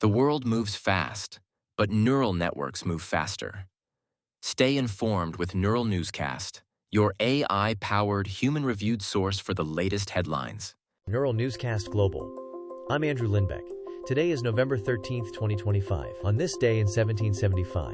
The world moves fast, but neural networks move faster. Stay informed with Neural Newscast, your AI-powered, human-reviewed source for the latest headlines. Neural Newscast Global. I'm Andrew Lindbeck. Today is November 13, 2025. On this day in 1775,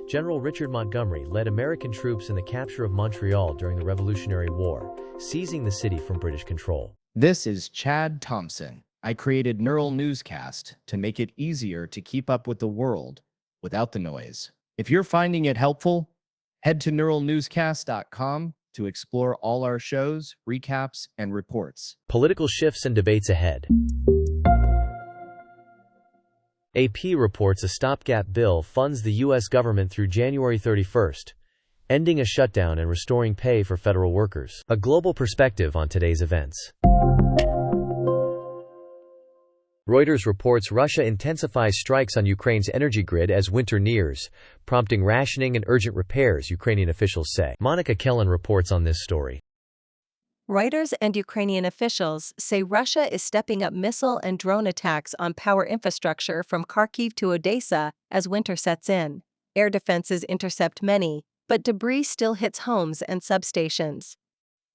General Richard Montgomery led American troops in the capture of Montreal during the Revolutionary War, seizing the city from British control. This is Chad Thompson. I created Neural Newscast to make it easier to keep up with the world without the noise. If you're finding it helpful, head to neuralnewscast.com to explore all our shows, recaps, and reports. Political shifts and debates ahead. AP reports a stopgap bill funds the U.S. government through January 31st, ending a shutdown and restoring pay for federal workers. A global perspective on today's events. Reuters reports Russia intensifies strikes on Ukraine's energy grid as winter nears, prompting rationing and urgent repairs, Ukrainian officials say. Monica Kellen reports on this story. Reuters and Ukrainian officials say Russia is stepping up missile and drone attacks on power infrastructure from Kharkiv to Odessa as winter sets in. Air defenses intercept many, but debris still hits homes and substations.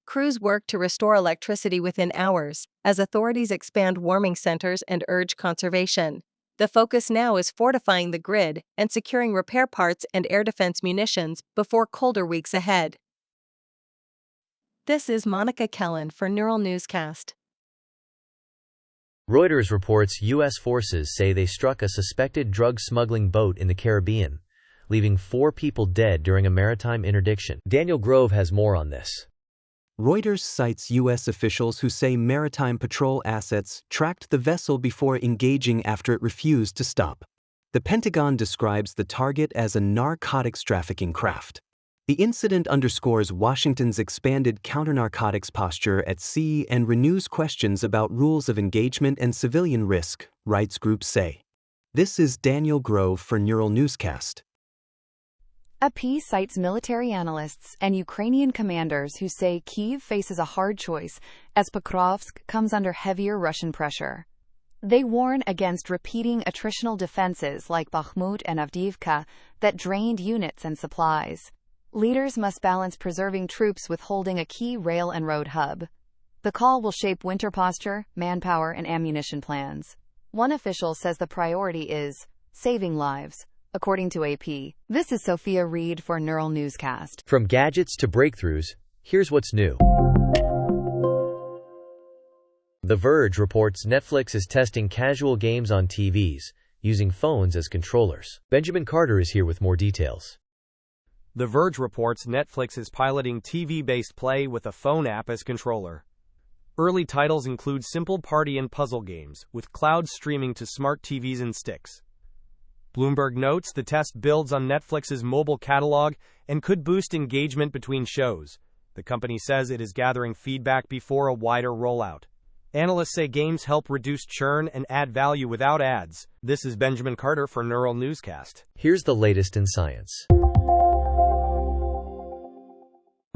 Crews work to restore electricity within hours, as authorities expand warming centers and urge conservation. The focus now is fortifying the grid and securing repair parts and air defense munitions before colder weeks ahead. This is Monica Kellen for Neural Newscast. Reuters reports U.S. forces say they struck a suspected drug smuggling boat in the Caribbean, leaving 4 people dead during a maritime interdiction. Daniel Grove has more on this. Reuters cites U.S. officials who say maritime patrol assets tracked the vessel before engaging after it refused to stop. The Pentagon describes the target as a narcotics trafficking craft. The incident underscores Washington's expanded counternarcotics posture at sea and renews questions about rules of engagement and civilian risk, rights groups say. This is Daniel Grove for Neural Newscast. AP cites military analysts and Ukrainian commanders who say Kyiv faces a hard choice as Pokrovsk comes under heavier Russian pressure. They warn against repeating attritional defenses like Bakhmut and Avdiivka that drained units and supplies. Leaders must balance preserving troops with holding a key rail and road hub. The call will shape winter posture, manpower, and ammunition plans. One official says the priority is saving lives. According to AP, this is Sophia Reed for Neural Newscast. From gadgets to breakthroughs, here's what's new. The Verge reports Netflix is testing casual games on TVs, using phones as controllers. Benjamin Carter is here with more details. The Verge reports Netflix is piloting TV-based play with a phone app as controller. Early titles include simple party and puzzle games, with cloud streaming to smart TVs and sticks. Bloomberg notes the test builds on Netflix's mobile catalog and could boost engagement between shows. The company says it is gathering feedback before a wider rollout. Analysts say games help reduce churn and add value without ads. This is Benjamin Carter for Neural Newscast. Here's the latest in science.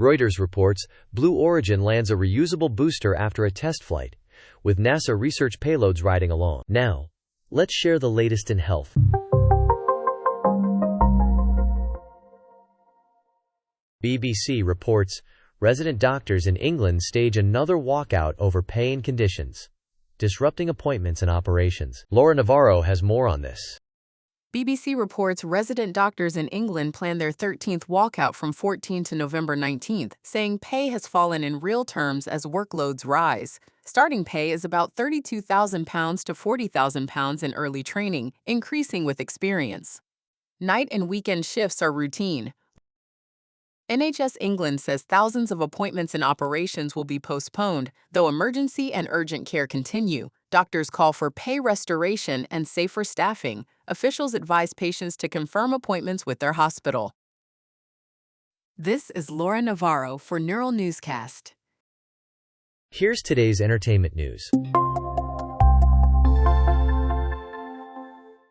Reuters reports Blue Origin lands a reusable booster after a test flight, with NASA research payloads riding along. Now, let's share the latest in health. BBC reports resident doctors in England stage another walkout over pay and conditions, disrupting appointments and operations. Laura Navarro has more on this. BBC reports resident doctors in England plan their 13th walkout from 14 to November 19th, saying pay has fallen in real terms as workloads rise. Starting pay is about £32,000 to £40,000 in early training, increasing with experience. Night and weekend shifts are routine. NHS England says thousands of appointments and operations will be postponed, though emergency and urgent care continue. Doctors call for pay restoration and safer staffing. Officials advise patients to confirm appointments with their hospital. This is Laura Navarro for Neural Newscast. Here's today's entertainment news.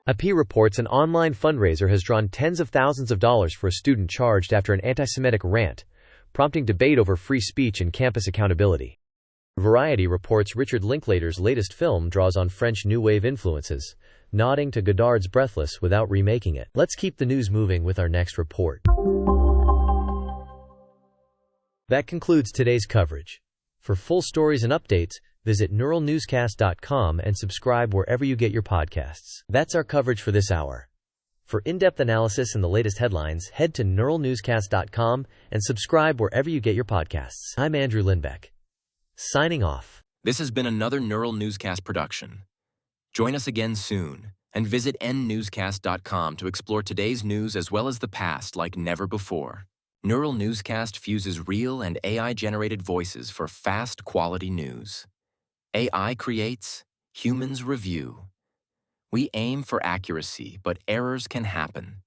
AP reports an online fundraiser has drawn tens of thousands of dollars for a student charged after an anti-Semitic rant, prompting debate over free speech and campus accountability. Variety reports Richard Linklater's latest film draws on French New Wave influences, nodding to Godard's Breathless without remaking it. Let's keep the news moving with our next report. That concludes today's coverage. For full stories and updates, visit neuralnewscast.com and subscribe wherever you get your podcasts. That's our coverage for this hour. For in-depth analysis and the latest headlines, head to neuralnewscast.com and subscribe wherever you get your podcasts. I'm Andrew Lindbeck, signing off. This has been another Neural Newscast production. Join us again soon, and visit nnewscast.com to explore today's news as well as the past like never before. Neural Newscast fuses real and AI-generated voices for fast, quality news. AI creates, humans review. We aim for accuracy, but errors can happen.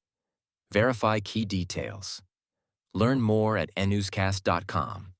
Verify key details. Learn more at nnewscast.com.